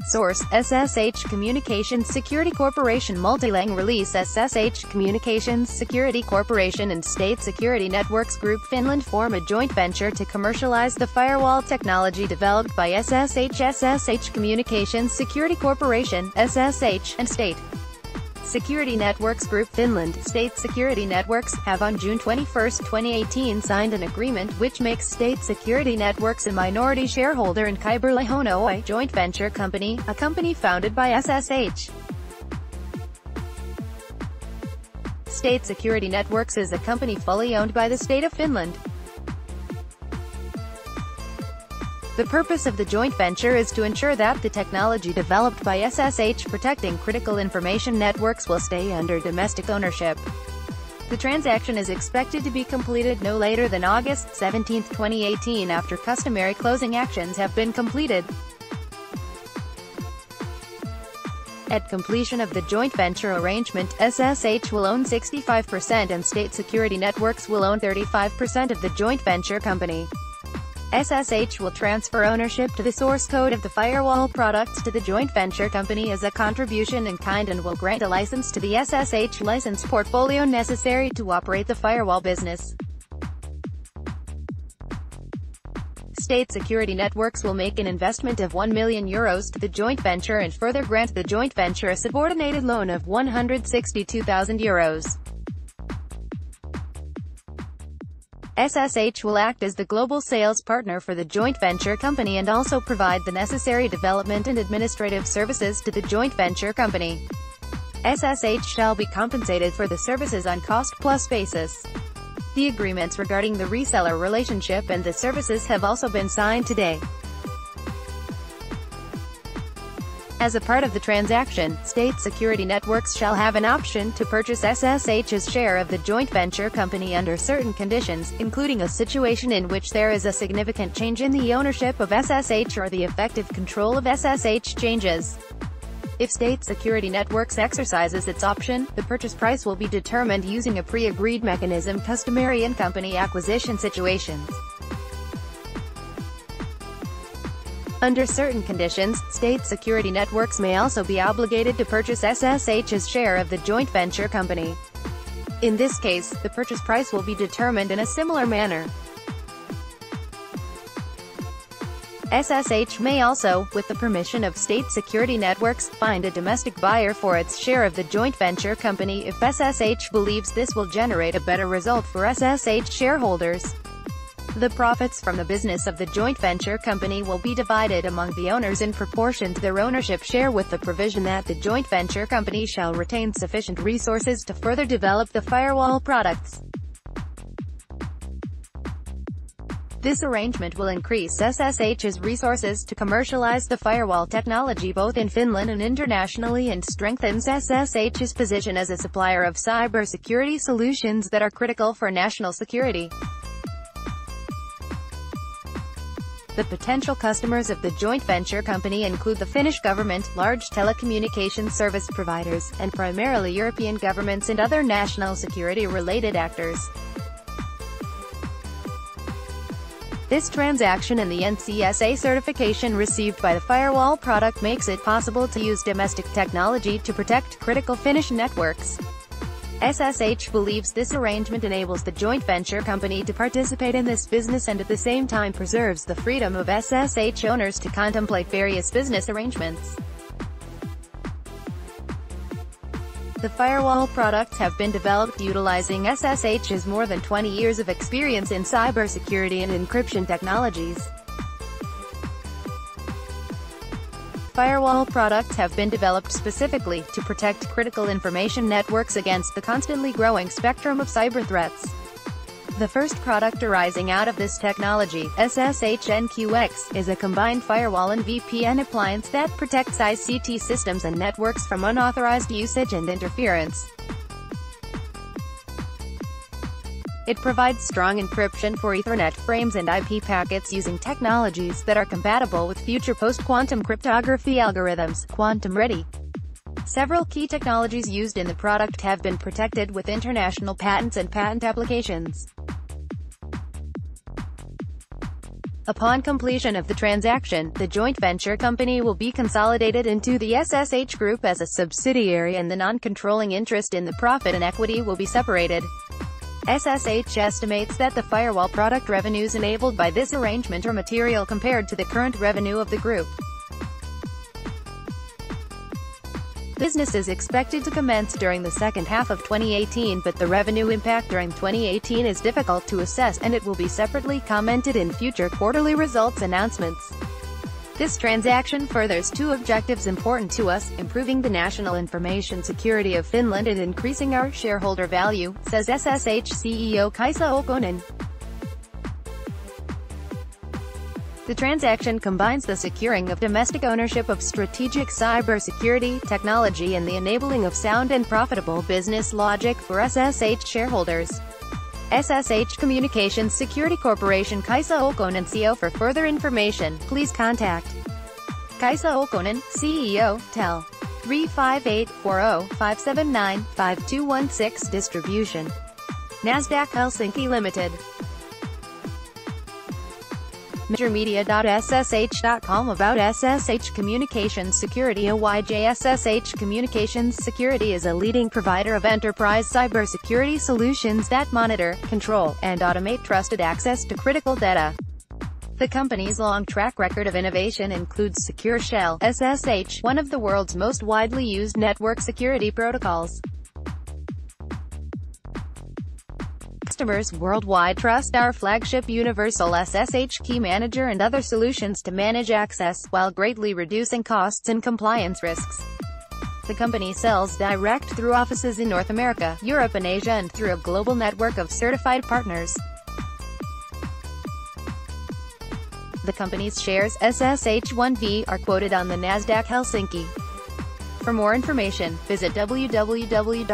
Source: SSH Communications Security Corporation. Multilang-release. SSH Communications Security Corporation and State Security Networks Group Finland form a joint venture to commercialize the firewall technology developed by SSH Communications Security Corporation, SSH, and State Security Networks Group Finland, State Security Networks, have on June 21, 2018 signed an agreement which makes State Security Networks a minority shareholder in Kyberleijona Oy joint venture company, a company founded by SSH. State Security Networks is a company fully owned by the state of Finland. The purpose of the joint venture is to ensure that the technology developed by SSH protecting critical information networks will stay under domestic ownership. The transaction is expected to be completed no later than August 17, 2018 after customary closing actions have been completed. At completion of the joint venture arrangement, SSH will own 65% and State Security Networks will own 35% of the joint venture company. SSH will transfer ownership to the source code of the firewall products to the joint venture company as a contribution in kind and will grant a license to the SSH license portfolio necessary to operate the firewall business. State Security Networks will make an investment of €1 million to the joint venture and further grant the joint venture a subordinated loan of €162,000. SSH will act as the global sales partner for the joint venture company and also provide the necessary development and administrative services to the joint venture company. SSH shall be compensated for the services on cost-plus basis. The agreements regarding the reseller relationship and the services have also been signed today. As a part of the transaction, State Security Networks shall have an option to purchase SSH's share of the joint venture company under certain conditions, including a situation in which there is a significant change in the ownership of SSH or the effective control of SSH changes. If State Security Networks exercises its option, the purchase price will be determined using a pre-agreed mechanism customary in company acquisition situations. Under certain conditions, State Security Networks may also be obligated to purchase SSH's share of the joint venture company. In this case, the purchase price will be determined in a similar manner. SSH may also, with the permission of State Security Networks, find a domestic buyer for its share of the joint venture company if SSH believes this will generate a better result for SSH shareholders. The profits from the business of the joint venture company will be divided among the owners in proportion to their ownership share with the provision that the joint venture company shall retain sufficient resources to further develop the firewall products. This arrangement will increase SSH's resources to commercialize the firewall technology both in Finland and internationally and strengthens SSH's position as a supplier of cybersecurity solutions that are critical for national security. The potential customers of the joint venture company include the Finnish government, large telecommunications service providers, and primarily European governments and other national security-related actors. This transaction and the NCSA certification received by the firewall product makes it possible to use domestic technology to protect critical Finnish networks. SSH believes this arrangement enables the joint venture company to participate in this business and at the same time preserves the freedom of SSH owners to contemplate various business arrangements. The firewall products have been developed utilizing SSH's more than 20 years of experience in cybersecurity and encryption technologies. Firewall products have been developed specifically to protect critical information networks against the constantly growing spectrum of cyber threats. The first product arising out of this technology, SSH NQX, is a combined firewall and VPN appliance that protects ICT systems and networks from unauthorized usage and interference. It provides strong encryption for Ethernet frames and IP packets using technologies that are compatible with future post-quantum cryptography algorithms, quantum-ready. Several key technologies used in the product have been protected with international patents and patent applications. Upon completion of the transaction, the joint venture company will be consolidated into the SSH Group as a subsidiary and the non-controlling interest in the profit and equity will be separated. SSH estimates that the Firewall product revenues enabled by this arrangement are material compared to the current revenue of the group. Business is expected to commence during the second half of 2018, but the revenue impact during 2018 is difficult to assess, and it will be separately commented in future quarterly results announcements. This transaction furthers two objectives important to us: improving the national information security of Finland and increasing our shareholder value, says SSH CEO Kaisa Okkonen. The transaction combines the securing of domestic ownership of strategic cybersecurity technology and the enabling of sound and profitable business logic for SSH shareholders. SSH Communications Security Corporation Kaisa Okkonen CEO. For further information, please contact Kaisa Okkonen, CEO, tel. 358-40-579-5216. Distribution: Nasdaq Helsinki Limited. Majormedia.ssh.com. About SSH Communications Security Oy. SSH Communications Security is a leading provider of enterprise cybersecurity solutions that monitor, control, and automate trusted access to critical data. The company's long track record of innovation includes Secure Shell (SSH), one of the world's most widely used network security protocols. Customers worldwide trust our flagship Universal SSH Key Manager and other solutions to manage access, while greatly reducing costs and compliance risks. The company sells direct through offices in North America, Europe and Asia, and through a global network of certified partners. The company's shares, SSH1V, are quoted on the Nasdaq Helsinki. For more information, visit www.ssh.com.